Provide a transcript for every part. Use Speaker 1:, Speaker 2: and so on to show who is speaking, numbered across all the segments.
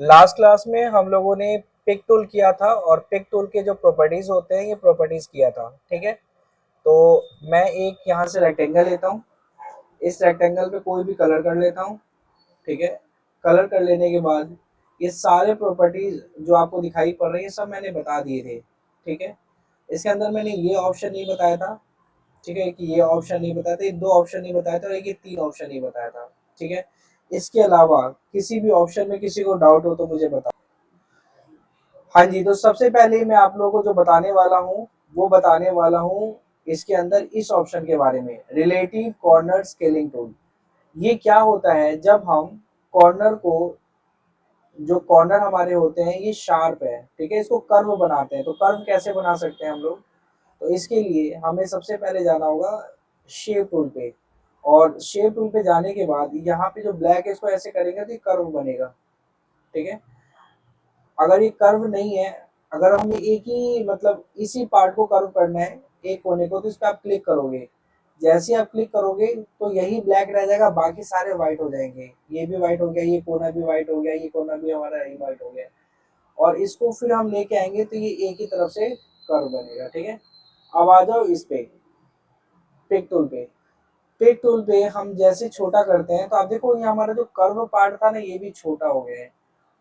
Speaker 1: Last class में हम लोगों ने पिक टूल किया था और पिक टूल के जो प्रॉपर्टीज होते हैं ये प्रॉपर्टीज किया था। ठीक है, तो मैं एक यहाँ से रेक्टेंगल लेता हूँ, इस रेक्टेंगल पे कोई भी कलर कर लेता हूँ। ठीक है, कलर कर लेने के बाद ये सारे प्रॉपर्टीज जो आपको दिखाई पड़ रही है सब मैंने बता दिए थे। ठीक है, इसके अंदर मैंने ये ऑप्शन नहीं बताया था। ठीक है, कि ये ऑप्शन नहीं बताया था, ये दो ऑप्शन नहीं बताया था और एक ये तीन ऑप्शन नहीं बताया था। ठीक है, इसके अलावा किसी भी ऑप्शन में किसी को डाउट हो तो मुझे बताओ। हाँ जी, तो सबसे पहले मैं आप लोगों को जो बताने वाला हूँ वो बताने वाला हूँ इसके अंदर इस ऑप्शन के बारे में, रिलेटिव कॉर्नर स्केलिंग टूल। ये क्या होता है, जब हम कॉर्नर को, जो कॉर्नर हमारे होते हैं ये शार्प है, ठीक है, इसको कर्व बनाते हैं। तो कर्व कैसे बना सकते हैं हम लोग, तो इसके लिए हमें सबसे पहले जाना होगा शेप टूल पे। और शेप टूल पे जाने के बाद यहाँ पे जो ब्लैक है इसको ऐसे करेंगे तो ये कर्व बनेगा। ठीक है, अगर ये कर्व नहीं है, अगर हमें एक ही मतलब इसी पार्ट को कर्व करना है एक कोने को, तो इस पर आप क्लिक करोगे। जैसे आप क्लिक करोगे तो यही ब्लैक रह जाएगा, बाकी सारे व्हाइट हो जाएंगे। ये भी व्हाइट हो गया, ये कोना भी व्हाइट हो गया, ये कोना भी हमारा यही व्हाइट हो गया। और इसको फिर हम लेके आएंगे तो ये एक ही तरफ से कर्व बनेगा। ठीक है, अब आ जाओ इस पे, पिक टूल पे। पिक टूल पे हम जैसे छोटा करते हैं तो आप देखो ये हमारा जो कर्व पार्ट था ना ये भी छोटा हो गया है।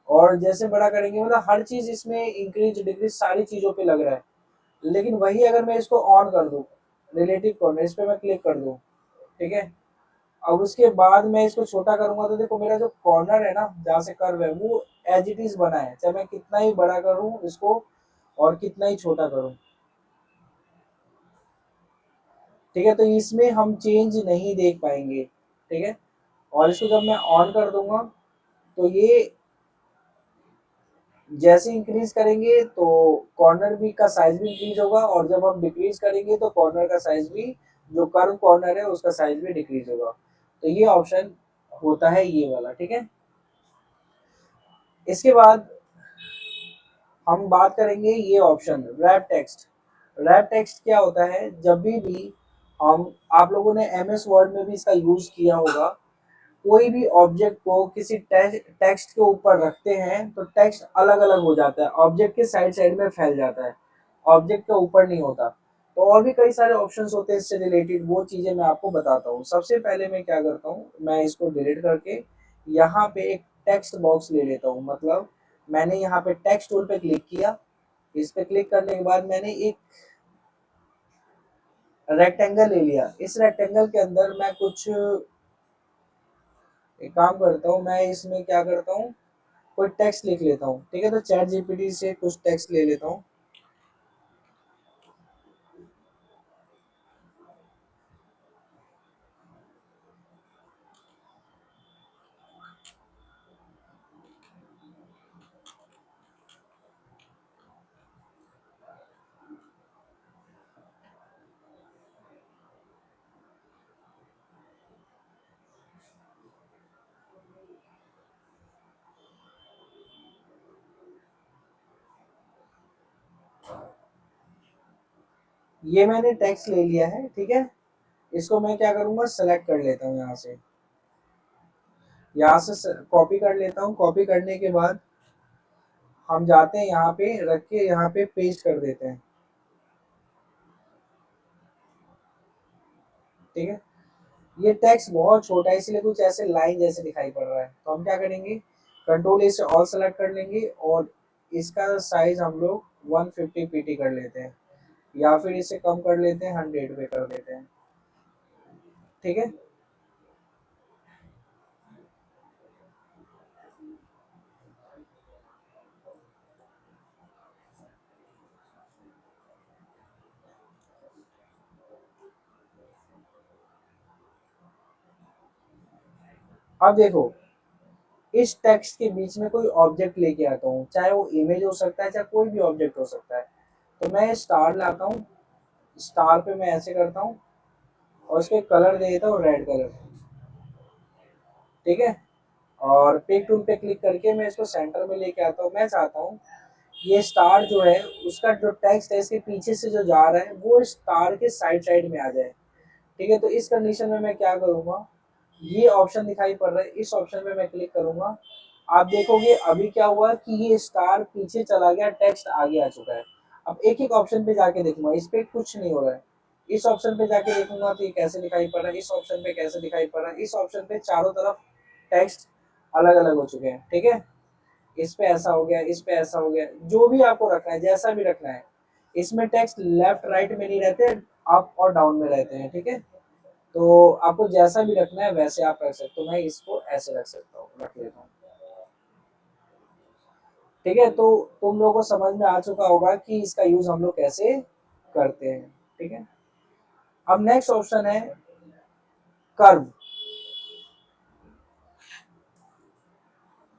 Speaker 1: और जैसे बड़ा करेंगे मतलब हर चीज इसमें इंक्रीज डिक्रीज सारी चीजों पे लग रहा है। लेकिन वही अगर मैं इसको ऑन कर दूं, रिलेटिव कॉर्नर, इस पे मैं क्लिक कर दूं, ठीक है, अब उसके बाद मैं इसको छोटा करूंगा तो देखो मेरा जो कॉर्नर है ना जहाँ से कर्व है वो एज इट इज बना है, चाहे मैं कितना ही बड़ा करूं इसको और कितना ही छोटा करूं। ठीक है, तो इसमें हम चेंज नहीं देख पाएंगे। ठीक है, और इसको जब मैं ऑन कर दूंगा तो ये जैसे इंक्रीज करेंगे तो कॉर्नर भी का साइज भी इंक्रीज होगा, और जब हम डिक्रीज करेंगे तो कॉर्नर का साइज भी, जो कर्व कॉर्नर है उसका साइज भी डिक्रीज होगा। तो ये ऑप्शन होता है ये वाला। ठीक है, इसके बाद हम बात करेंगे ये option wrap text. Wrap text क्या होता है, जब भी हम, आप लोगों ने एम एस वर्ड में भी इसका यूज किया होगा, कोई भी ऑब्जेक्ट को किसी टेक्स्ट के ऊपर रखते हैं तो टेक्स्ट अलग अलग हो जाता है, ऑब्जेक्ट के साइड साइड में फैल जाता है, ऑब्जेक्ट के ऊपर नहीं होता। तो और भी कई सारे ऑप्शंस होते हैं इससे रिलेटेड, वो चीजें मैं आपको बताता हूँ। सबसे पहले मैं क्या करता हूँ, मैं इसको डिलीट करके यहाँ पे एक टेक्स्ट बॉक्स ले लेता हूँ। मतलब मैंने यहाँ पे टेक्स्ट टूल पे क्लिक किया, इस पे क्लिक करने के बाद मैंने एक रेक्टेंगल ले लिया। इस रेक्टेंगल के अंदर मैं कुछ एक काम करता हूँ, मैं इसमें क्या करता हूँ, कोई टेक्स्ट लिख लेता हूँ। ठीक है, तो चैट जीपीटी से कुछ टेक्स्ट ले लेता हूँ। ये मैंने टेक्स्ट ले लिया है। ठीक है, इसको मैं क्या करूंगा, सेलेक्ट कर लेता हूँ यहाँ से कॉपी कर लेता हूँ। कॉपी करने के बाद हम जाते हैं यहाँ पे रख के, यहाँ पे पेस्ट कर देते हैं। ठीक है, ये टेक्स्ट बहुत छोटा है इसलिए कुछ ऐसे लाइन जैसे दिखाई पड़ रहा है, तो हम क्या करेंगे, कंट्रोल ए से ऑल सेलेक्ट कर लेंगे और इसका साइज हम लोग 150 पीटी कर लेते हैं, या फिर इसे कम कर लेते हैं, 100 पे कर देते हैं। ठीक है, अब देखो इस टेक्स्ट के बीच में कोई ऑब्जेक्ट लेके आता हूँ, चाहे वो इमेज हो सकता है चाहे कोई भी ऑब्जेक्ट हो सकता है। तो मैं स्टार लाता हूँ, स्टार पे मैं ऐसे करता हूँ और उसके कलर दे देता हूँ रेड कलर। ठीक है, और पिक टूल पे क्लिक करके मैं इसको सेंटर में लेके आता हूँ। मैं चाहता हूँ ये स्टार जो है उसका जो टेक्स्ट है इसके पीछे से जो जा रहा है वो स्टार के साइड साइड में आ जाए। ठीक है, तो इस कंडीशन में मैं क्या करूँगा, ये ऑप्शन दिखाई पड़ रहा है, इस ऑप्शन में मैं क्लिक करूँगा आप देखोगे अभी क्या हुआ कि ये स्टार पीछे चला गया, टेक्स्ट आगे आ चुका है। अब एक एक ऑप्शन पे जाके देखूंगा, इस पे कुछ नहीं हो रहा है। इस ऑप्शन पे जाके देखूंगा तो ये कैसे दिखाई पड़ रहा है, इस ऑप्शन पे कैसे दिखाई पड़ रहा है, इस ऑप्शन पे चारों तरफ टेक्स्ट अलग अलग हो चुके हैं, ठीक है। इस पे ऐसा हो गया, इस पे ऐसा हो गया, जो भी आपको रखना है, जैसा भी रखना है। इसमें टेक्स्ट लेफ्ट राइट में नहीं रहते, अप और डाउन में रहते हैं, ठीक है। तो आपको जैसा भी रखना है वैसे आप रख सकते हो, मैं इसको ऐसे रख सकता हूँ, रख लेता हूँ, ठीक है। तो तुम लोगों को समझ में आ चुका होगा कि इसका यूज हम लोग कैसे करते हैं, ठीक है। अब नेक्स्ट ऑप्शन है कर्व।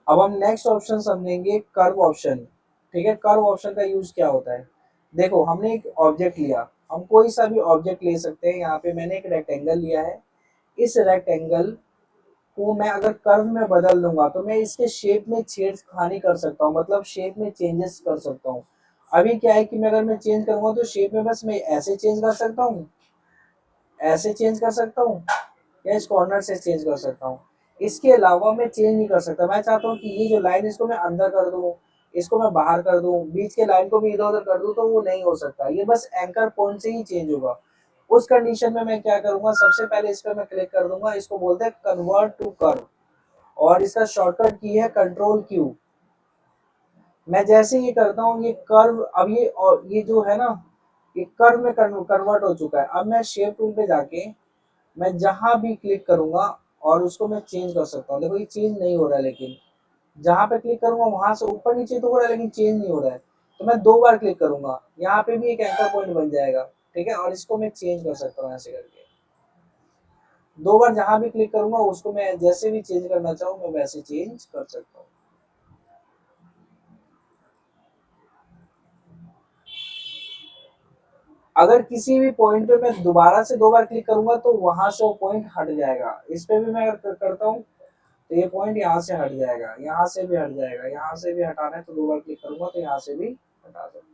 Speaker 1: अब हम नेक्स्ट ऑप्शन समझेंगे कर्व ऑप्शन, ठीक है। कर्व ऑप्शन का यूज क्या होता है, देखो हमने एक ऑब्जेक्ट लिया, हम कोई सा भी ऑब्जेक्ट ले सकते हैं। यहाँ पे मैंने एक रेक्टेंगल लिया है, इस रेक्टेंगल को मैं अगर कर्व में बदल दूंगा तो मैं इसके शेप में छेड़खानी कर सकता हूँ, मतलब शेप में चेंजेस कर सकता हूँ। अभी क्या है कि मैं अगर मैं चेंज करूंगा तो शेप में बस मैं ऐसे चेंज कर सकता हूँ, ऐसे चेंज कर सकता हूँ, या इस कॉर्नर से चेंज कर सकता हूँ। इसके अलावा मैं चेंज नहीं कर सकता। मैं चाहता हूँ कि ये जो लाइन इसको मैं अंदर कर दूँ, इसको मैं बाहर कर दूँ, बीच के लाइन को भी इधर उधर कर दूँ, तो वो नहीं हो सकता। ये बस एंकर पॉइंट से ही चेंज होगा। उस कंडीशन में मैं क्या करूंगा, सबसे पहले इस पर मैं क्लिक कर दूंगा, इसको बोलते हैं कन्वर्ट टू कर्व, और इसका शॉर्टकट की है कंट्रोल क्यू। मैं जैसे ये करता हूँ ये कर्व, अब ये और ये जो है ना, ये कर्व में कन्वर्ट हो चुका है। अब मैं शेप टूल पे जाके मैं जहां भी क्लिक करूंगा और उसको मैं चेंज कर सकता हूँ। देखो ये चेंज नहीं हो रहा है, लेकिन जहां पे क्लिक करूंगा वहां से ऊपर नीचे तो हो रहा है, लेकिन चेंज नहीं हो रहा है। तो मैं 2 बार क्लिक करूंगा, यहाँ पे भी एक एंकर पॉइंट बन जाएगा, ठीक है। और इसको मैं चेंज कर सकता हूँ ऐसे करके। 2 बार जहां भी क्लिक करूंगा उसको मैं जैसे भी चेंज करना चाहूँ मैं वैसे चेंज कर सकता हूँ। अगर किसी भी पॉइंट पे मैं दोबारा से 2 बार क्लिक करूंगा तो वहां से वो पॉइंट हट जाएगा। इस पे भी मैं अगर करता हूँ तो ये पॉइंट यहाँ से हट जाएगा, यहाँ से भी हट जाएगा, यहाँ से भी हटाना है तो 2 बार क्लिक करूंगा तो यहाँ से भी हटा सकता हूँ।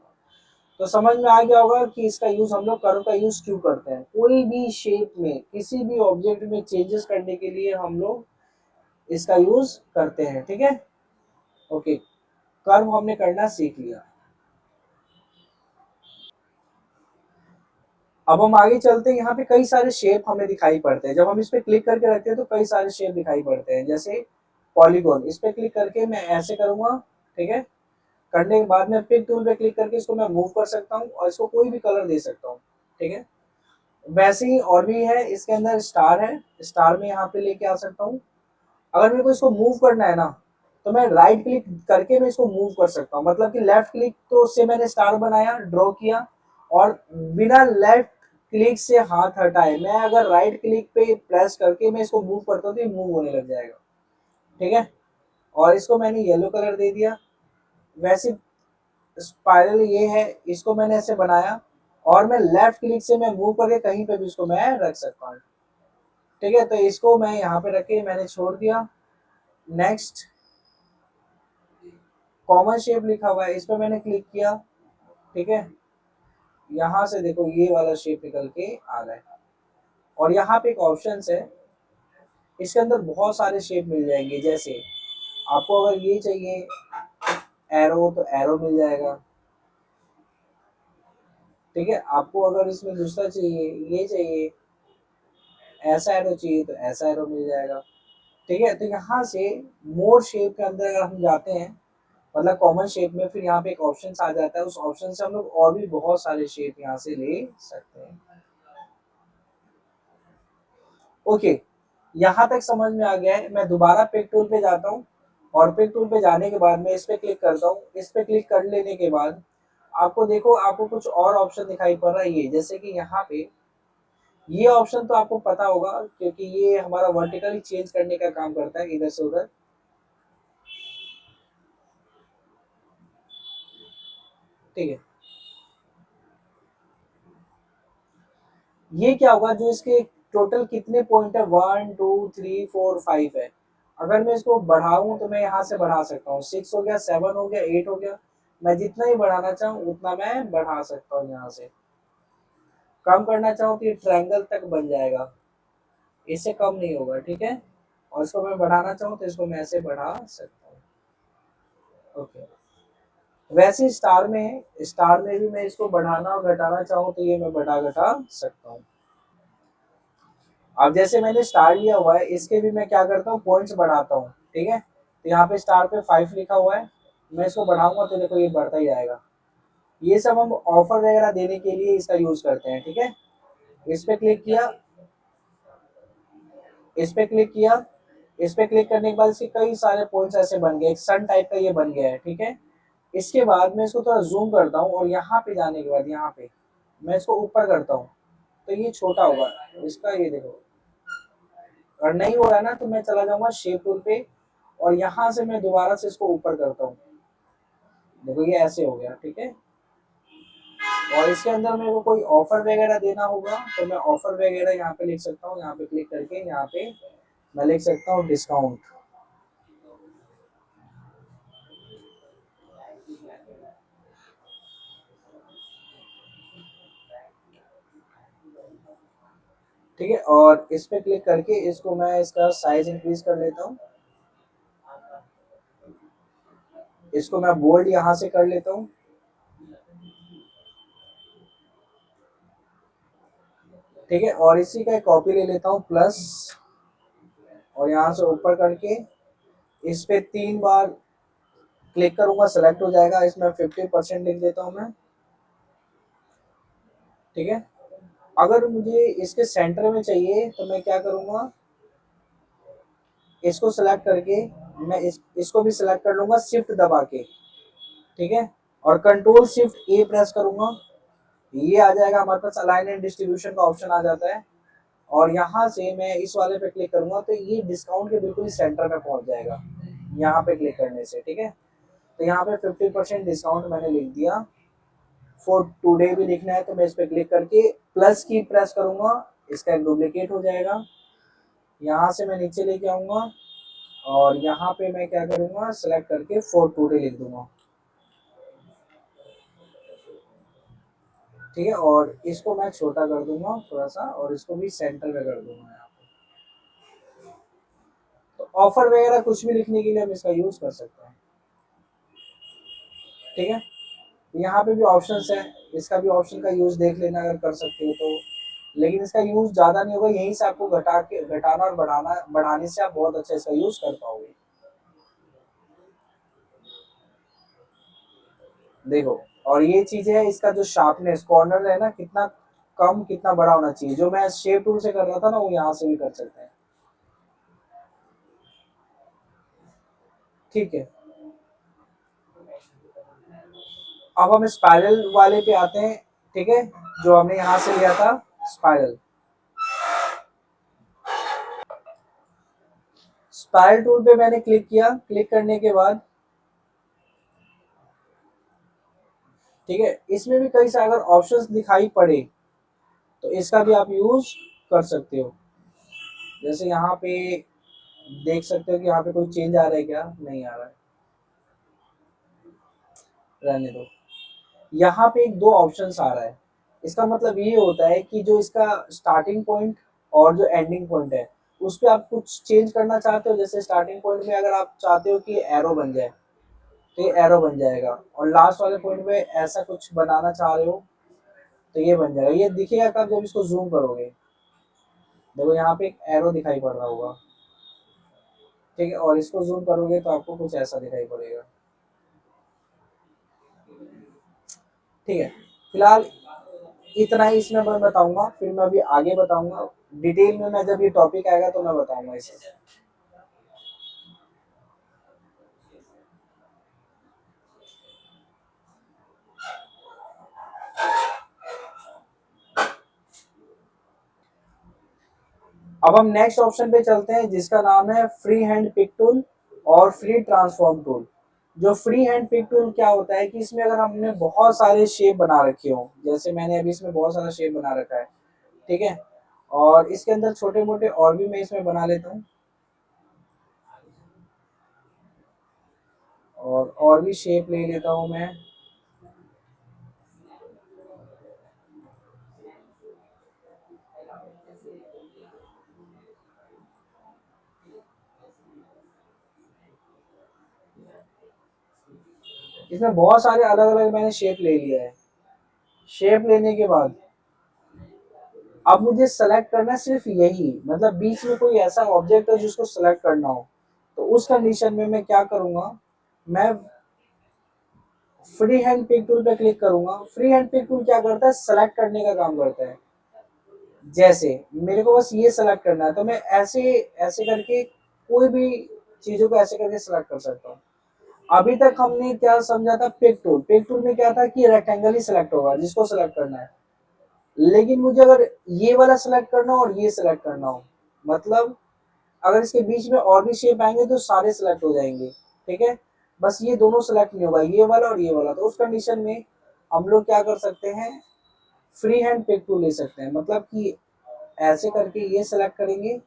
Speaker 1: तो समझ में आ गया होगा कि इसका यूज हम लोग कर्व का यूज क्यों करते हैं। कोई भी शेप में किसी भी ऑब्जेक्ट में चेंजेस करने के लिए हम लोग इसका यूज करते हैं, ठीक है। ओके, कर्व हमने करना सीख लिया। अब हम आगे चलते हैं। यहाँ पे कई सारे शेप हमें दिखाई पड़ते हैं, जब हम इस पे क्लिक करके रखते हैं तो कई सारे शेप दिखाई पड़ते हैं। जैसे पॉलीगॉन, इस पे क्लिक करके मैं ऐसे करूंगा, ठीक है। करने के बाद में पिक टूल पे क्लिक करके इसको मैं मूव कर सकता हूँ और इसको कोई भी कलर दे सकता हूँ, ठीक है। वैसे ही और भी है, इसके अंदर स्टार है, स्टार में यहाँ पे लेके आ सकता हूँ। अगर मेरे को इसको मूव करना है ना, तो मैं राइट क्लिक करके मैं इसको मूव कर सकता हूँ। मतलब कि लेफ्ट क्लिक तो उससे मैंने स्टार बनाया, ड्रॉ किया, और बिना लेफ्ट क्लिक से हाथ हटाए मैं अगर राइट क्लिक पे प्रेस करके मैं इसको मूव करता हूँ तो ये मूव होने लग जाएगा, ठीक है। और इसको मैंने येलो कलर दे दिया। वैसे स्पाइरल ये है, इसको मैंने ऐसे बनाया, और मैं लेफ्ट क्लिक से मैं मूव करके कहीं पे भी इसको मैं रख सकता हूँ, ठीक है। तो इसको मैं यहाँ पे रख के मैंने छोड़ दिया। नेक्स्ट, कॉमन शेप लिखा हुआ है, इस पर मैंने क्लिक किया, ठीक है। यहाँ से देखो ये वाला शेप निकल के आ रहा है, और यहाँ पे एक ऑप्शन है, इसके अंदर बहुत सारे शेप मिल जाएंगे। जैसे आपको अगर ये चाहिए एरो तो एरो मिल जाएगा, ठीक है। आपको अगर इसमें दूसरा चाहिए, ये चाहिए, ऐसा एरो चाहिए तो ऐसा एरो मिल जाएगा, ठीक है। तो यहाँ से मोर शेप के अंदर अगर हम जाते हैं, मतलब कॉमन शेप में, फिर यहाँ पे एक ऑप्शन आ जाता है, उस ऑप्शन से हम लोग और भी बहुत सारे शेप यहाँ से ले सकते हैं। ओके, यहाँ तक समझ में आ गया है। मैं दोबारा पिक टूल पे जाता हूँ, और पिक टूल पे जाने के बाद मैं इस पे क्लिक करता हूँ। इस पे क्लिक कर लेने के बाद आपको देखो, आपको कुछ और ऑप्शन दिखाई पड़ रहा है, ये जैसे कि यहाँ पे ये ऑप्शन तो आपको पता होगा, क्योंकि ये हमारा वर्टिकली चेंज करने का काम करता है इधर से उधर, ठीक है। ये क्या होगा, जो इसके टोटल कितने पॉइंट है, 1 2 3 4 5 है। अगर मैं इसको बढ़ाऊं तो मैं यहाँ से बढ़ा सकता हूँ, 6 हो गया, 7 हो गया, 8 हो गया। मैं जितना ही बढ़ाना चाहूँ उतना मैं बढ़ा सकता हूँ। यहाँ से कम करना चाहूँ तो ये ट्रायंगल तक बन जाएगा, इससे कम नहीं होगा, ठीक है। और इसको मैं बढ़ाना चाहूँ तो इसको मैं ऐसे बढ़ा सकता हूँ। ओके, वैसे स्टार में भी मैं इसको बढ़ाना और घटाना चाहूँ तो ये मैं बढ़ा घटा सकता हूँ। अब जैसे मैंने स्टार लिया हुआ है, इसके भी मैं क्या करता हूँ, पॉइंट्स बढ़ाता हूँ, ठीक है। तो यहाँ पे स्टार पे 5 लिखा हुआ है, मैं इसको बढ़ाऊंगा तो देखो ये बढ़ता ही जाएगा। ये सब हम ऑफर वगैरह देने के लिए इसका यूज करते हैं, ठीक है। इस पे क्लिक किया, इस पे क्लिक किया, इस पे क्लिक करने के बाद इसके कई सारे पॉइंट्स ऐसे बन गए, एक सन टाइप का ये बन गया है, ठीक है। इसके बाद मैं इसको थोड़ा जूम करता हूँ और यहाँ पे जाने के बाद यहाँ पे मैं इसको ऊपर करता हूँ तो ये छोटा होगा इसका, ये देखो। और नहीं हो रहा है ना तो मैं चला जाऊंगा शेप टूल पे और यहाँ से मैं दोबारा से इसको ऊपर करता हूँ, देखो ये ऐसे हो गया, ठीक है। और इसके अंदर मेरे को कोई ऑफर वगैरह देना होगा तो मैं ऑफर वगैरह यहाँ पे लिख सकता हूँ, यहाँ पे क्लिक करके यहाँ पे मैं लिख सकता हूँ डिस्काउंट। ठीक है, और इस पे क्लिक करके इसको मैं इसका साइज इंक्रीज कर लेता हूँ, इसको मैं बोल्ड यहाँ से कर लेता हूँ, ठीक है। और इसी का एक कॉपी ले लेता हूँ प्लस, और यहाँ से ऊपर करके इस पे 3 बार क्लिक करूंगा, सेलेक्ट हो जाएगा, इसमें 50% लिख देता हूँ मैं, ठीक है। अगर मुझे इसके सेंटर में चाहिए तो मैं क्या करूंगा, इसको सेलेक्ट करके मैं इसको भी सेलेक्ट कर लूंगा शिफ्ट दबा के, ठीक है। और कंट्रोल शिफ्ट ए प्रेस करूंगा, ये आ जाएगा हमारे पास, अलाइन एंड डिस्ट्रीब्यूशन का ऑप्शन आ जाता है। और यहाँ से मैं इस वाले पे क्लिक करूंगा तो ये डिस्काउंट के बिल्कुल सेंटर में पहुंच जाएगा यहाँ पे क्लिक करने से, ठीक है। तो यहाँ पे 50% डिस्काउंट मैंने लिख दिया। फॉर टुडे भी लिखना है तो मैं इस पे क्लिक करके प्लस की प्रेस करूंगा, इसका एक डुप्लीकेट हो जाएगा। यहाँ से मैं नीचे लेके आऊंगा और यहाँ पे मैं क्या करूंगा, सेलेक्ट करके फॉर टुडे लिख दूंगा, ठीक है। और इसको मैं छोटा कर दूंगा थोड़ा सा और इसको भी सेंटर में कर दूंगा यहाँ पे। तो ऑफर वगैरह कुछ भी लिखने के लिए हम इसका यूज कर सकते हैं, ठीक है। यहाँ पे भी ऑप्शंस है, इसका भी ऑप्शन का यूज देख लेना अगर कर सकते हो तो। लेकिन इसका यूज ज्यादा नहीं होगा, यहीं से आपको घटाना और बढ़ाने से आप बहुत अच्छा इसका यूज कर पाओगे। देखो, और ये चीज है इसका जो शार्पनेस कॉर्नर है ना, कितना कम कितना बड़ा होना चाहिए, जो मैं शेप टूल से कर रहा था ना वो यहाँ से भी कर सकते हैं, ठीक है। अब हम स्पाइरल वाले पे आते हैं, ठीक है, जो हमने यहाँ से लिया था स्पाइरल। स्पाइरल टूल पे मैंने क्लिक किया, क्लिक करने के बाद ठीक है, इसमें भी कई सारे अगर ऑप्शंस दिखाई पड़े तो इसका भी आप यूज कर सकते हो। जैसे यहाँ पे देख सकते हो कि यहाँ पे कोई चेंज आ रहा है क्या, नहीं आ रहा है, रहने दो। यहाँ पे एक दो ऑप्शंस आ रहा है, इसका मतलब ये होता है कि जो इसका स्टार्टिंग पॉइंट और जो एंडिंग पॉइंट है उस पर आप कुछ चेंज करना चाहते हो। जैसे स्टार्टिंग पॉइंट में अगर आप चाहते हो कि एरो बन जाए तो ये एरो बन जाएगा, और लास्ट वाले पॉइंट में ऐसा कुछ बनाना चाह रहे हो तो ये बन जाएगा। ये दिखेगा कब, जब इसको जूम करोगे, देखो यहाँ पे एक एरो दिखाई पड़ रहा होगा, ठीक है। और इसको जूम करोगे तो आपको कुछ ऐसा दिखाई पड़ेगा, ठीक है। फिलहाल इतना ही इसमें मैं बताऊंगा, फिर मैं अभी आगे बताऊंगा डिटेल में, मैं जब ये टॉपिक आएगा तो मैं बताऊंगा इसे। अब हम नेक्स्ट ऑप्शन पे चलते हैं जिसका नाम है फ्री हैंड पिक टूल और फ्री ट्रांसफॉर्म टूल। जो फ्री हैंड पिक टूल क्या होता है कि इसमें अगर हमने बहुत सारे शेप बना रखे हो, जैसे मैंने अभी इसमें बहुत सारा शेप बना रखा है, ठीक है। और इसके अंदर छोटे मोटे और भी मैं इसमें बना लेता हूँ, और भी शेप ले लेता हूँ मैं। इसमें बहुत सारे अलग अलग मैंने शेप ले लिया है। शेप लेने के बाद अब मुझे सेलेक्ट करना है सिर्फ यही, मतलब बीच में कोई ऐसा ऑब्जेक्ट है जिसको सेलेक्ट करना हो। तो उस कंडीशन में मैं क्या करूंगा, मैं फ्री हैंड पिक टूल पे क्लिक करूंगा। फ्री हैंड पिक टूल क्या करता है, सेलेक्ट करने का काम करता है। जैसे मेरे को बस ये सेलेक्ट करना है तो मैं ऐसे ऐसे करके कोई भी चीजों को ऐसे करके सेलेक्ट कर सकता हूँ। अभी तक हमने क्या समझा था, पिक टूल। पिक टूल में क्या था कि रेक्टेंगल ही सिलेक्ट होगा जिसको सिलेक्ट करना है। लेकिन मुझे अगर ये वाला सिलेक्ट करना हो और ये सिलेक्ट करना हो, मतलब अगर इसके बीच में और भी शेप आएंगे तो सारे सिलेक्ट हो जाएंगे। ठीक है, बस ये दोनों सिलेक्ट नहीं होगा, ये वाला और ये वाला। तो उस कंडीशन में हम लोग क्या कर सकते हैं, फ्री हैंड पिक टूल ले सकते हैं। मतलब कि ऐसे करके ये सिलेक्ट करेंगे,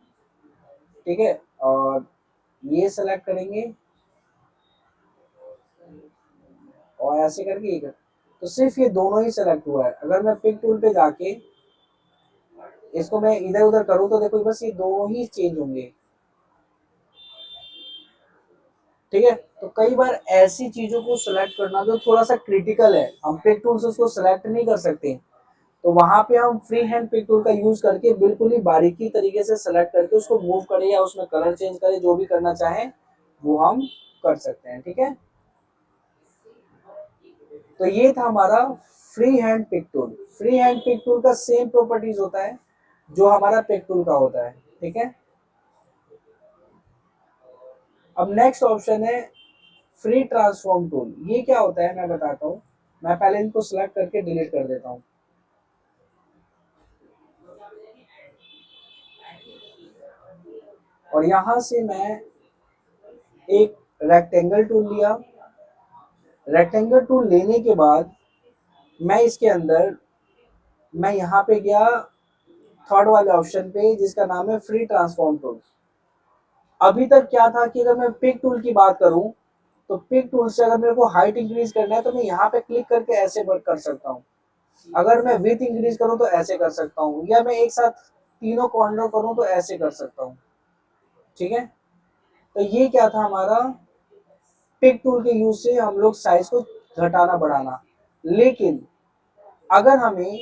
Speaker 1: ठीक है, और ये सिलेक्ट करेंगे और ऐसे करके ये तो सिर्फ ये दोनों ही सिलेक्ट हुआ है। अगर मैं पिक टूल पे जाके इसको मैं इधर उधर करूँ तो देखो बस ये दोनों ही चेंज होंगे। ठीक है, तो कई बार ऐसी चीजों को सिलेक्ट करना जो थोड़ा सा क्रिटिकल है, हम पिक टूल से उसको सिलेक्ट नहीं कर सकते, तो वहां पे हम फ्री हैंड पिक टूल का यूज करके बिल्कुल ही बारीकी तरीके से सिलेक्ट करके उसको मूव करें या उसमें कलर चेंज करें, जो भी करना चाहें वो हम कर सकते हैं। ठीक है, तो ये था हमारा free hand pick tool. Free hand pick tool का सेम प्रॉपर्टीज होता है जो हमारा पिक टूल का होता है। ठीक है, अब नेक्स्ट ऑप्शन है फ्री ट्रांसफॉर्म टूल। ये क्या होता है मैं बताता हूँ। मैं पहले इनको सिलेक्ट करके डिलीट कर देता हूँ। और यहां से मैं एक रेक्टेंगल टूल लिया। रेक्टेंगल टूल लेने के बाद मैं इसके अंदर, मैं यहाँ पे गया थर्ड वाले ऑप्शन पे जिसका नाम है फ्री ट्रांसफॉर्म टूल। अभी तक क्या था कि अगर मैं पिक टूल की बात करूं तो पिक टूल से अगर मेरे को हाइट इंक्रीज करना है तो मैं यहाँ पे क्लिक करके ऐसे वर्क कर सकता हूँ। अगर मैं विथ इंक्रीज करूँ तो ऐसे कर सकता हूँ, या मैं एक साथ तीनों कॉर्नर करूँ तो ऐसे कर सकता हूँ। ठीक है, तो ये क्या था हमारा पिक टूल के यूज से हम लोग साइज को घटाना बढ़ाना। लेकिन अगर हमें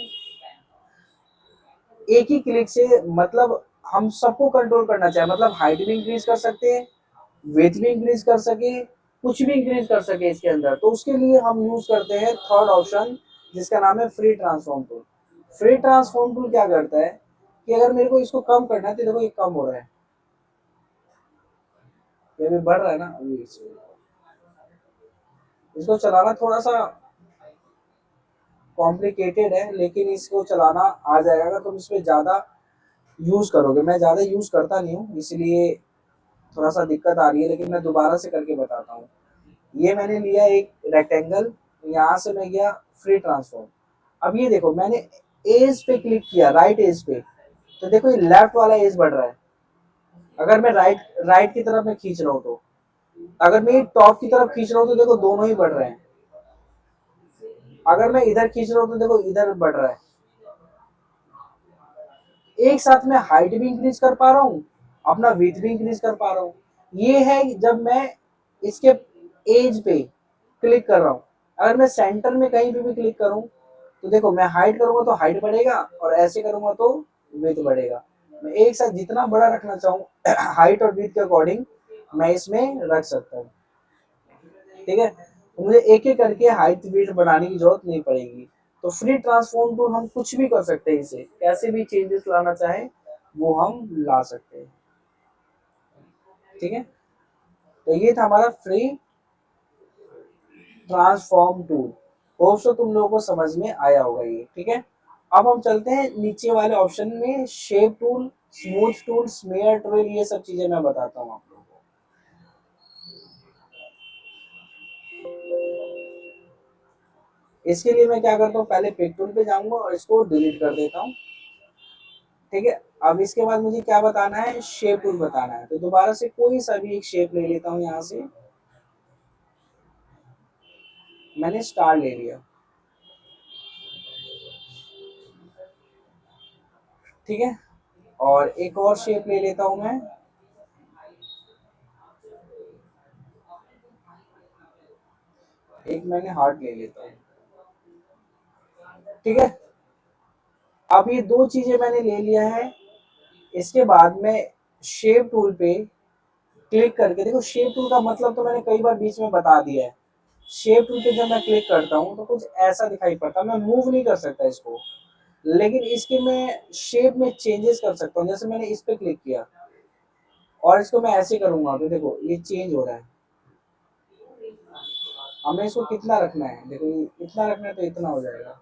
Speaker 1: एक ही क्लिक से, मतलब हम सबको कंट्रोल करना चाहे, मतलब हाइट भी इंक्रीज कर सकते हैं, वेट भी इंक्रीज कर सके, कुछ भी इंक्रीज कर सके इसके अंदर, तो उसके लिए हम यूज करते हैं थर्ड ऑप्शन जिसका नाम है free transform tool. Free transform tool क्या करता है कि अगर मेरे को इसको कम करना है तो देखो ये कम हो रहा है, ये अभी बढ़ रहा है ना, अभी इसको चलाना थोड़ा सा कॉम्प्लिकेटेड है, लेकिन इसको चलाना आ जाएगा अगर तुम इसमें ज़्यादा यूज़ करोगे। मैं ज़्यादा यूज़ करता नहीं हूँ इसलिए थोड़ा सा दिक्कत आ रही है, लेकिन मैं दोबारा से करके बताता हूँ। ये मैंने लिया एक रेक्टेंगल, यहाँ से मैं गया फ्री ट्रांसफॉर्म। अब ये देखो मैंने एज पे क्लिक किया, राइट एज पे, तो देखो ये लेफ्ट वाला एज बढ़ रहा है। अगर मैं राइट राइट की तरफ मैं खींच रहा हूँ तो, अगर मैं टॉप की तरफ खींच रहा हूँ तो देखो दोनों ही बढ़ रहे हैं। अगर मैं इधर खींच रहा हूँ तो देखो इधर बढ़ रहा है। एक साथ में हाइट भी इंक्रीज कर पा रहा हूँ, अपना वेट भी इंक्रीज कर पा रहा हूँ। ये है जब मैं इसके एज पे क्लिक कर रहा हूँ। अगर मैं सेंटर में कहीं भी क्लिक करूँ तो देखो मैं हाइट करूंगा तो हाइट बढ़ेगा और ऐसे करूंगा तो वेट बढ़ेगा। मैं एक साथ जितना बड़ा रखना चाहूँ हाइट और वेट के अकॉर्डिंग मैं इसमें रख सकता हूँ। ठीक है, तो मुझे एक एक करके हाइट वेट बढ़ाने की जरूरत नहीं पड़ेगी। तो फ्री ट्रांसफॉर्म टूल हम कुछ भी कर सकते हैं, इसे कैसे भी चेंजेस लाना चाहें वो हम ला सकते हैं। ठीक है, तो ये था हमारा free transform tool. Hope so तुम लोगों को समझ में आया होगा ये। ठीक है, अब हम चलते हैं नीचे वाले ऑप्शन में, shape tool, smooth tool, smear tool, ये सब चीजें मैं बताता हूँ आप लोगों को। इसके लिए मैं क्या करता हूँ, पहले पिक टूल पे जाऊंगा और इसको डिलीट कर देता हूँ। ठीक है, अब इसके बाद मुझे क्या बताना है, शेप टूल बताना है। तो दोबारा से कोई सा भी एक शेप ले लेता हूँ, यहाँ से मैंने स्टार ले लिया। ठीक है, और एक और शेप ले लेता हूँ मैं, एक मैंने हार्ट ले लेता हूँ, ठीक है। अब ये दो चीजें मैंने ले लिया है। इसके बाद में शेप टूल पे क्लिक करके, देखो शेप टूल का मतलब तो मैंने कई बार बीच में बता दिया है। शेप टूल पे जब मैं क्लिक करता हूँ तो कुछ ऐसा दिखाई पड़ता है, मैं मूव नहीं कर सकता इसको, लेकिन इसके मैं शेप में चेंजेस कर सकता हूँ। जैसे मैंने इस पे क्लिक किया और इसको मैं ऐसे करूंगा तो देखो ये चेंज हो रहा है। हमें इसको कितना रखना है, देखो इतना रखना है तो इतना हो जाएगा।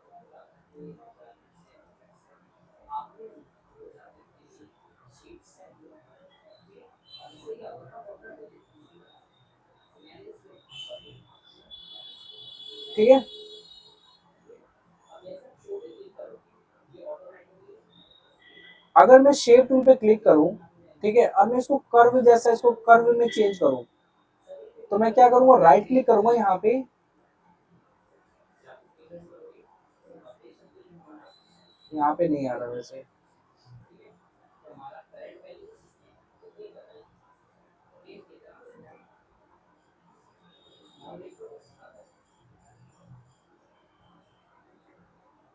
Speaker 1: ठीक है, अगर मैं शेप टूल पे क्लिक करूं, ठीक है, अब मैं इसको कर्व जैसा इसको कर्व में चेंज करूं, तो मैं क्या करूंगा, राइट क्लिक करूंगा यहाँ पे। यहाँ पे नहीं आ रहा वैसे।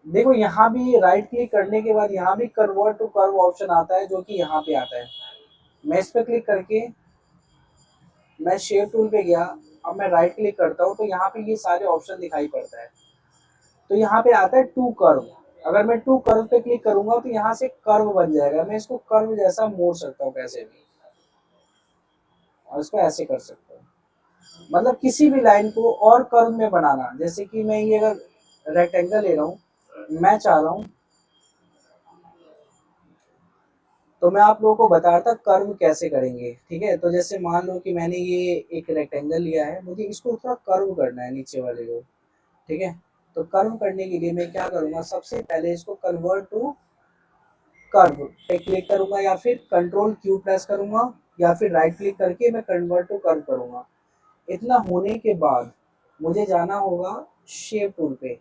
Speaker 1: देखो यहाँ भी राइट क्लिक करने के बाद यहाँ भी कन्वर्ट टू कर्व ऑप्शन आता है, जो कि यहाँ पे आता है। मैं इस पे क्लिक करके मैं शेप टूल पे गया। अब मैं राइट क्लिक करता हूँ तो यहाँ पे ये सारे ऑप्शन दिखाई पड़ता है। तो यहाँ पे आता है टू कर्व। अगर मैं टू कर्व पे क्लिक करूंगा तो यहाँ से कर्व बन जाएगा, मैं इसको कर्व जैसा मोड़ सकता हूँ कैसे भी, और इसको ऐसे कर सकता हूँ। मतलब किसी भी लाइन को और कर्व में बनाना, जैसे कि मैं ये अगर रेक्टेंगल ले रहा हूँ, मैं चाह रहा हूँ, तो मैं आप लोगों को बताया था कर्व कैसे करेंगे, ठीक है। तो जैसे मान लो कि मैंने ये एक रेक्टेंगल लिया है, मुझे इसको थोड़ा कर्व करना है नीचे वाले को, ठीक है। तो कर्व करने के लिए मैं क्या करूंगा, सबसे पहले इसको कन्वर्ट टू कर्व पे क्लिक करूंगा, या फिर कंट्रोल क्यू प्रेस करूंगा, या फिर राइट क्लिक करके मैं कन्वर्ट टू कर्व करूंगा। इतना होने के बाद मुझे जाना होगा शेप टूल पे।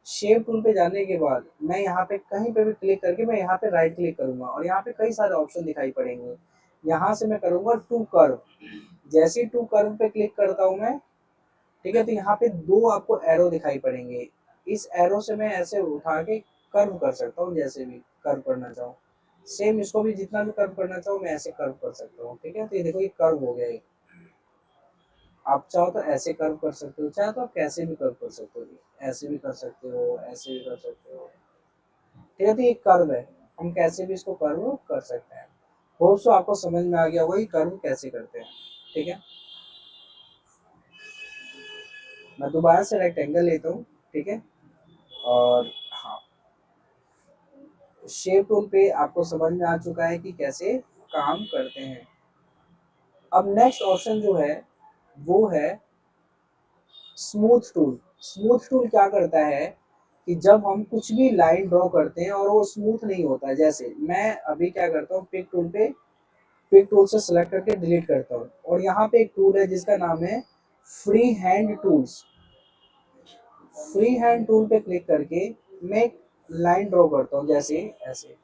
Speaker 1: शेप टूल पे जाने के बाद मैं यहाँ पे कहीं पे भी क्लिक करके मैं यहाँ पे राइट क्लिक करूंगा, और यहाँ पे कई सारे ऑप्शन दिखाई पड़ेंगे। यहाँ से मैं करूंगा टू कर्व। जैसे ही टू कर्व पे क्लिक करता हूँ मैं, ठीक है, तो यहाँ पे दो आपको एरो दिखाई पड़ेंगे। इस एरो से मैं ऐसे उठा के कर्व कर सकता हूँ, जैसे भी कर्व करना चाहूँ। सेम इसको भी जितना भी कर्व करना चाहूँ मैं ऐसे कर्व कर सकता हूँ, ठीक है। तो ये देखो ये कर्व हो गया एक। आप चाहो तो ऐसे कर्व कर सकते हो, चाहे तो आप कैसे भी कर्व कर सकते हो, ऐसे भी कर सकते हो, ऐसे भी कर सकते हो, ठीक है। तो ये कर्व है, हम कैसे भी इसको कर्व कर सकते हैं। होप सो आपको समझ में आ गया होगा कि कर्व कैसे करते हैं, ठीक है। मैं दोबारा से रेक्टेंगल लेता हूँ, ठीक है। और हाँ, शेप टूल पे आपको समझ में आ चुका है कि कैसे काम करते हैं। अब नेक्स्ट ऑप्शन जो है वो है स्मूथ टूल। स्मूथ टूल क्या करता है कि जब हम कुछ भी लाइन ड्रॉ करते हैं और वो स्मूथ नहीं होता, जैसे मैं अभी क्या करता हूँ, पिक टूल पे, पिक टूल से सेलेक्ट करके डिलीट करता हूँ, और यहाँ पे एक टूल है जिसका नाम है free hand tools. Free hand tool पे क्लिक करके मैं एक लाइन ड्रॉ करता हूँ, जैसे ऐसे।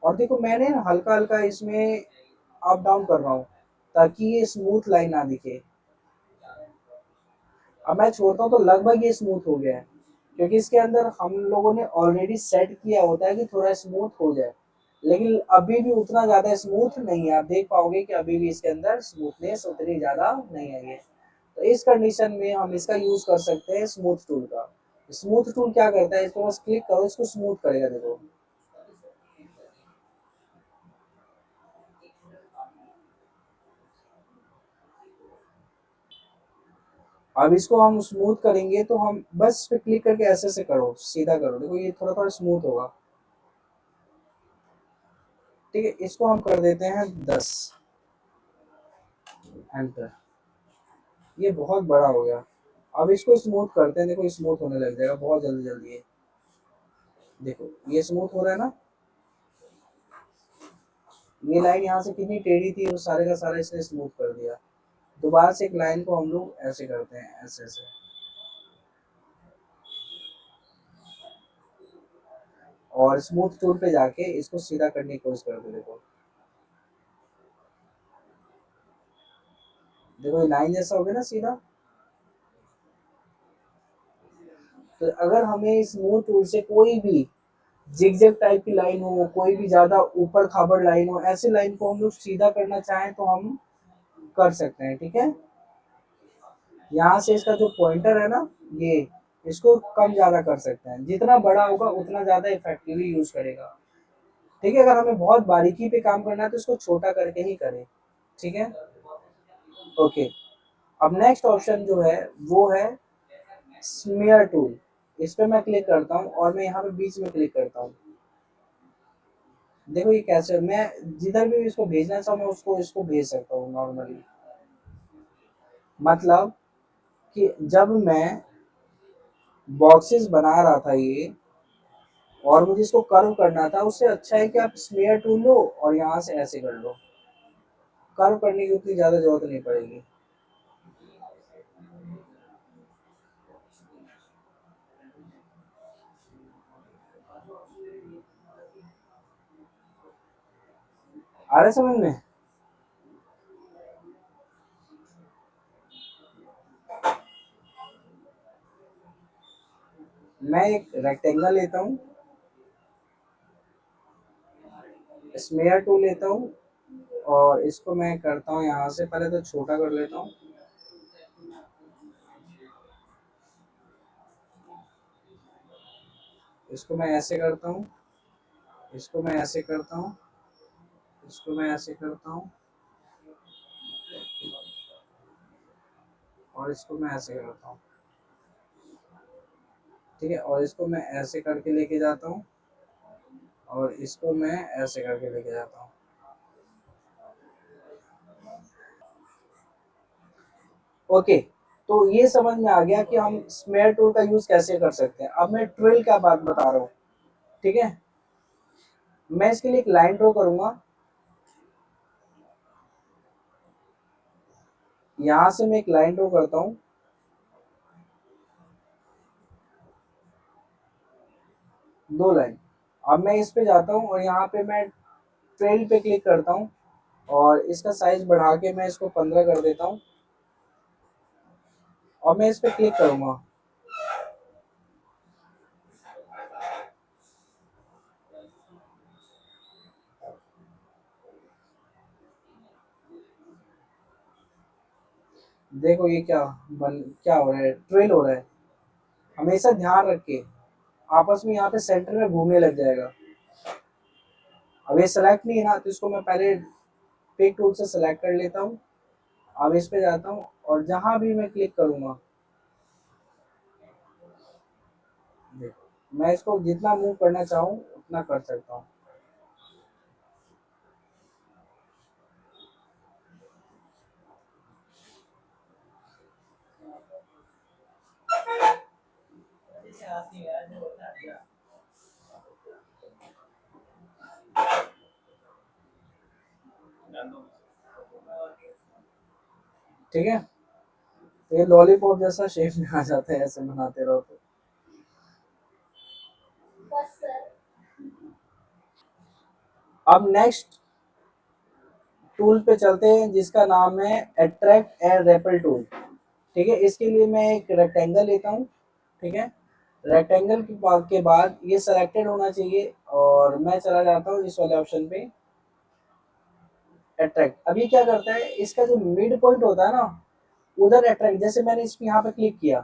Speaker 1: और देखो मैंने हल्का हल्का इसमें अप डाउन कर रहा हूँ ताकि ये स्मूथ लाइन ना दिखे। अब मैं छोड़ता हूँ तो लगभग ये स्मूथ हो गया है, क्योंकि इसके अंदर हम लोगों ने ऑलरेडी सेट किया होता है कि थोड़ा स्मूथ हो जाए, लेकिन अभी भी उतना ज़्यादा स्मूथ नहीं है। आप देख पाओगे कि अभी भी इसके अंदर स्मूथनेस उतनी ज़्यादा नहीं आई है। तो इस कंडीशन में हम इसका यूज़ कर सकते हैं स्मूथ टूल का। स्मूथ टूल क्या करता है, इसको बस क्लिक करो, इसको स्मूथ करेगा, देखो। अब इसको हम स्मूथ करेंगे तो हम बस पे क्लिक करके ऐसे ऐसे करो, सीधा करो, देखो ये थोड़ा थोड़ा स्मूथ होगा, ठीक है। इसको हम कर देते हैं 10, एंटर। ये बहुत बड़ा हो गया। अब इसको स्मूथ करते हैं, देखो स्मूथ होने लग जाएगा बहुत जल्दी जल्दी ये। देखो ये स्मूथ हो रहा है ना। ये लाइन यहाँ से कितनी टेढ़ी थी, वो सारे का सारा इसने स्मूथ कर दिया। दोबारा से एक लाइन को हम लोग ऐसे करते हैं, ऐसे ऐसे। और स्मूथ टूल पे जाके इसको सीधा करने की कोशिश करते, देखो। देखो ये लाइन जैसा हो गया ना सीधा। तो अगर हमें स्मूथ टूल से कोई भी जिगजैग टाइप की लाइन हो, कोई भी ज्यादा ऊपर खाबड़ लाइन हो, ऐसी लाइन को हम लोग सीधा करना चाहें तो हम कर सकते हैं। ठीक है, यहाँ से इसका जो पॉइंटर है ना, ये इसको कम ज्यादा कर सकते हैं। जितना बड़ा होगा उतना ज्यादा इफेक्टिवली यूज करेगा। ठीक है, अगर हमें बहुत बारीकी पे काम करना है तो इसको छोटा करके ही करें। ठीक है, ओके। अब नेक्स्ट ऑप्शन जो है वो है स्मीयर टूल। इस पे मैं क्लिक करता हूँ और मैं यहाँ पे बीच में क्लिक करता हूँ। देखो ये कैसे, मैं जिधर भी इसको भेजना चाहूँ मैं उसको इसको भेज सकता हूँ नॉर्मली। मतलब कि जब मैं बॉक्सेस बना रहा था ये, और मुझे इसको कर्व करना था, उससे अच्छा है कि आप स्मेयर टूल लो और यहाँ से ऐसे कर लो। कर्व करने की उतनी ज्यादा जरूरत नहीं पड़ेगी। आ रहा है समझ में? मैं एक रेक्टेंगल लेता हूँ, स्मेयर टूल लेता हूँ, और इसको मैं करता हूँ यहाँ से, पहले तो छोटा कर लेता हूँ। इसको मैं ऐसे करता हूँ, इसको मैं ऐसे करता हूँ, इसको मैं ऐसे करता हूँ, और इसको मैं ऐसे करता हूँ। ठीक है, और इसको मैं ऐसे करके लेके जाता हूँ, और इसको मैं ऐसे करके लेके जाता हूँ। ओके, तो ये समझ में आ गया कि हम स्मेयर टूल का यूज कैसे कर सकते हैं। अब मैं ट्रिल का बात बता रहा हूँ। ठीक है, मैं इसके लिए एक लाइन ड्रॉ करूंगा। यहाँ से मैं एक लाइन ड्रॉ करता हूँ, 2 लाइन। अब मैं इस पे जाता हूँ और यहाँ पे मैं ट्रेल पे क्लिक करता हूँ, और इसका साइज बढ़ा के मैं इसको 15 कर देता हूँ, और मैं इस पे क्लिक करूंगा। देखो ये क्या हो रहा है, ट्रेल हो रहा है। हमेशा ध्यान रखे, आपस में यहाँ पे सेंटर में घूमने लग जाएगा। अब ये सेलेक्ट नहीं है ना, तो इसको मैं पहले पिक टूल से सेलेक्ट कर लेता हूँ। अब इस पे जाता हूँ और जहां भी मैं क्लिक करूंगा, देखो मैं इसको जितना मूव करना चाहूँ उतना कर सकता हूँ। ठीक है, तो ये लॉलीपॉप जैसा शेप में आ जाता है ऐसे बनाते रहो तो। अब नेक्स्ट टूल पे चलते हैं जिसका नाम है अट्रैक्ट एंड रेपल टूल। ठीक है, इसके लिए मैं एक रेक्टेंगल लेता हूँ। ठीक है, रेक्टेंगल के बाद ये सेलेक्टेड होना चाहिए, और मैं चला जाता हूँ इस वाले ऑप्शन पे, अट्रैक्ट। अभी क्या करता है, इसका जो मिड पॉइंट होता है ना, उधर अट्रैक्ट। जैसे मैंने इस यहाँ पे क्लिक किया,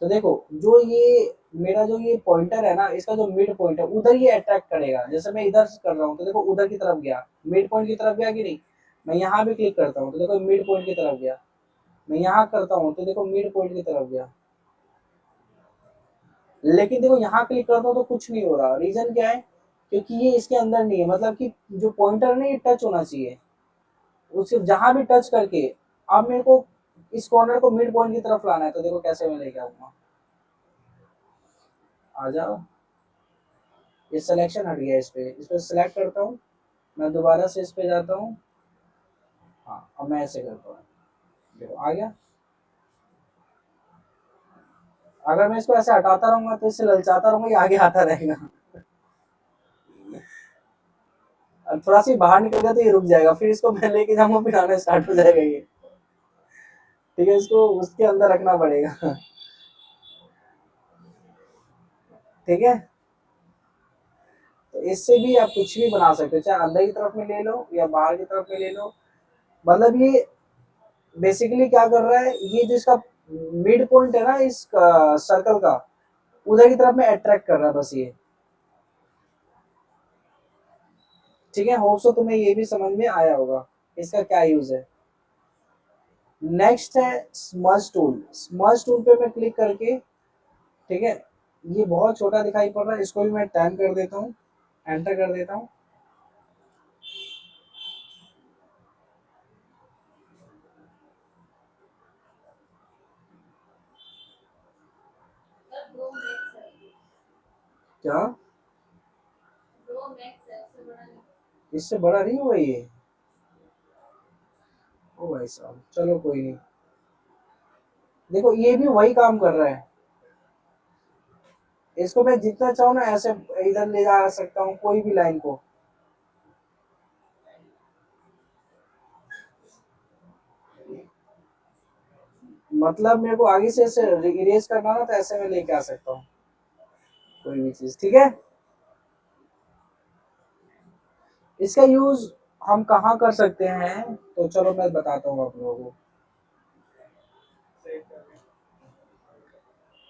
Speaker 1: तो देखो जो ये मेरा जो ये पॉइंटर है ना, इसका जो मिड पॉइंट है उधर ये अट्रैक्ट करेगा। जैसे मैं इधर से कर रहा हूँ तो देखो उधर की तरफ गया, मिड पॉइंट की तरफ गया कि नहीं। मैं यहाँ भी क्लिक करता हूँ तो देखो मिड पॉइंट की तरफ गया। मैं यहाँ करता हूँ तो देखो मिड पॉइंट की तरफ गया। लेकिन देखो यहाँ क्लिक करता हूँ तो कुछ नहीं हो रहा। रीजन क्या है, क्योंकि ये इसके अंदर नहीं है। मतलब कि जो पॉइंटर नहीं, ये टच होना चाहिए उससे, जहां भी टच करके। अब मेरे को इस कॉर्नर को मिड पॉइंट की तरफ लाना है, तो देखो कैसे मैं लेके आऊंगा। आ जाओ, ये सिलेक्शन हट गया। इस पे सिलेक्ट करता हूँ, मैं दोबारा से इस पे जाता हूँ। हाँ, अब मैं ऐसे करता हूँ, देखो आ गया। अगर मैं इसको ऐसे हटाता रहूंगा तो इससे ललचाता रहूंगा, ये आगे आता रहेगा। और थोड़ा सी बाहर निकल गया तो ये रुक जाएगा, फिर इसको मैं लेके जाऊंगा, फिर आना स्टार्ट हो जाएगा ये। ठीक है, इसको उसके अंदर रखना पड़ेगा। ठीक है। तो इससे भी आप कुछ भी बना सकते हो, चाहे अंदर की तरफ में ले लो या बाहर की तरफ में ले लो। मतलब ये बेसिकली क्या कर रहा है, ये जो इसका मिड पॉइंट है ना इस सर्कल का, उधर की तरफ में अट्रैक्ट कर रहा है बस ये। ठीक है, होप सो तुम्हें ये भी समझ में आया होगा इसका क्या यूज है। नेक्स्ट है स्मज टूल। स्मज टूल पे मैं क्लिक करके, ठीक है, ये बहुत छोटा दिखाई पड़ रहा है, इसको भी मैं 10 कर देता हूँ, एंटर कर देता हूँ। क्या इससे बड़ा नहीं हुआ ये? ओ भाई साहब, चलो कोई नहीं। देखो ये भी वही काम कर रहा है, इसको मैं जितना चाहूँ ना ऐसे इधर ले जा सकता हूँ कोई भी लाइन को। मतलब मेरे को आगे से ऐसे इरेज करना ना, तो ऐसे में लेके आ सकता हूँ कोई भी चीज। ठीक है, इसका यूज हम कहाँ कर सकते हैं, तो चलो मैं बताता हूँ आप लोगों को।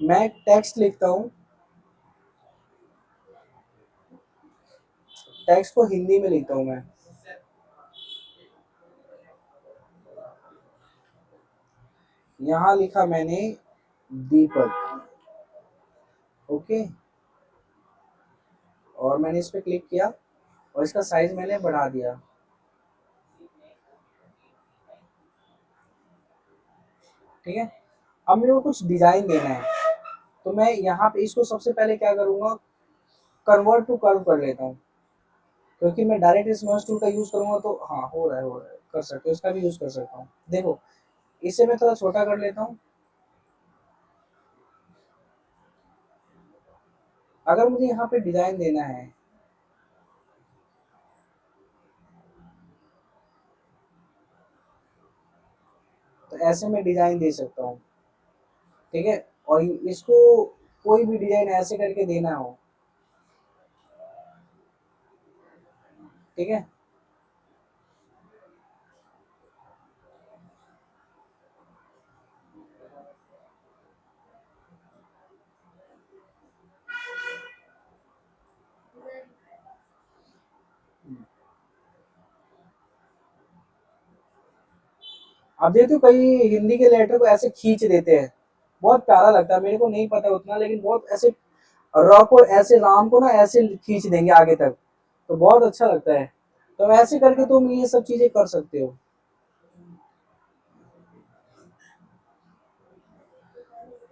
Speaker 1: मैं टेक्स्ट लिखता हूँ, टेक्स्ट को हिंदी में लिखता हूँ मैं। यहाँ लिखा मैंने दीपक, ओके, और मैंने इस पे क्लिक किया और इसका साइज मैंने बढ़ा दिया। ठीक है, अब मेरे को कुछ डिजाइन देना है, तो मैं यहाँ पे इसको सबसे पहले क्या करूँगा, कन्वर्ट टू कर्व कर लेता हूँ, क्योंकि मैं डायरेक्ट इस माउस टूल का यूज करूंगा तो हाँ हो रहा है, कर सकते हो, इसका भी यूज कर सकता हूँ। देखो इसे मैं थोड़ा छोटा कर लेता हूँ। अगर मुझे यहाँ पे डिजाइन देना है, तो ऐसे में डिजाइन दे सकता हूँ। ठीक है, और इसको कोई भी डिजाइन ऐसे करके देना हो, ठीक है। अब देखो कई हिंदी के लेटर को ऐसे खींच देते हैं, बहुत प्यारा लगता है, मेरे को नहीं पता उतना, लेकिन बहुत ऐसे र को ऐसे, राम को ना ऐसे खींच देंगे आगे तक, तो बहुत अच्छा लगता है। तो ऐसे करके तुम ये सब चीजें कर सकते हो,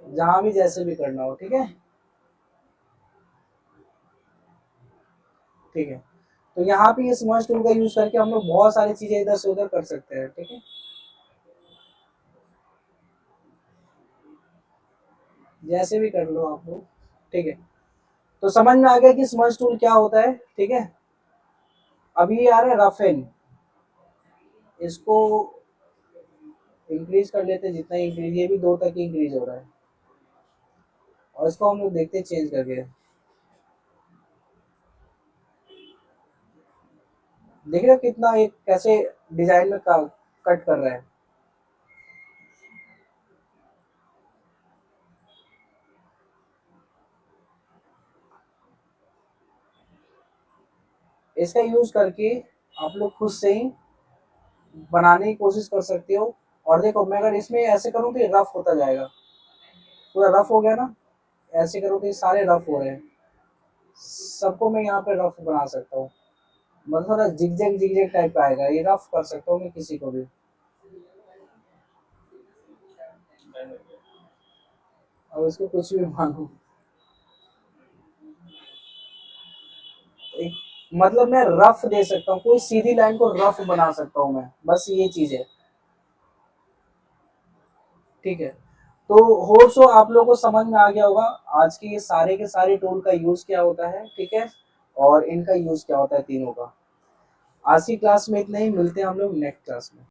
Speaker 1: जहां भी जैसे भी करना हो। ठीक है, ठीक है। तो यहाँ पे ये स्मर्श टूल का यूज करके हम लोग बहुत सारी चीजें इधर से उधर कर सकते हैं। ठीक है, जैसे भी कर लो आप लोग। ठीक है, तो समझ में आ गया कि स्मर्श टूल क्या होता है। ठीक है, अभी ये आ रहा है रफ एन, इसको इंक्रीज कर लेते हैं, जितना इंक्रीज, ये भी 2 तक इंक्रीज हो रहा है, और इसको हम लोग देखते हैं चेंज करके। देख रहे हो कितना एक कैसे डिजाइन में कट कर रहा है। इसका यूज करके आप लोग खुद से ही बनाने की कोशिश कर सकते हो। और देखो मैं अगर इसमें ऐसे करूँ तो ये रफ होता जाएगा, पूरा रफ हो गया ना, ऐसे करूँ तो ये सारे रफ हो रहे हैं, सबको मैं यहाँ पे रफ बना सकता हूँ। मतलब थोड़ा जिगजैग जिगजैग टाइप का आएगा, ये रफ कर सकता हूँ मैं किसी को भी। और उसको कुछ भी मानू, एक मतलब मैं रफ दे सकता हूँ, कोई सीधी लाइन को रफ बना सकता हूँ मैं, बस ये चीज है। ठीक है, तो होप सो आप लोगों को समझ में आ गया होगा आज के ये सारे के सारे टूल का यूज क्या होता है। ठीक है, और इनका यूज क्या होता है तीनों का। आज की क्लास में इतना ही, मिलते हैं हम लोग नेक्स्ट क्लास में।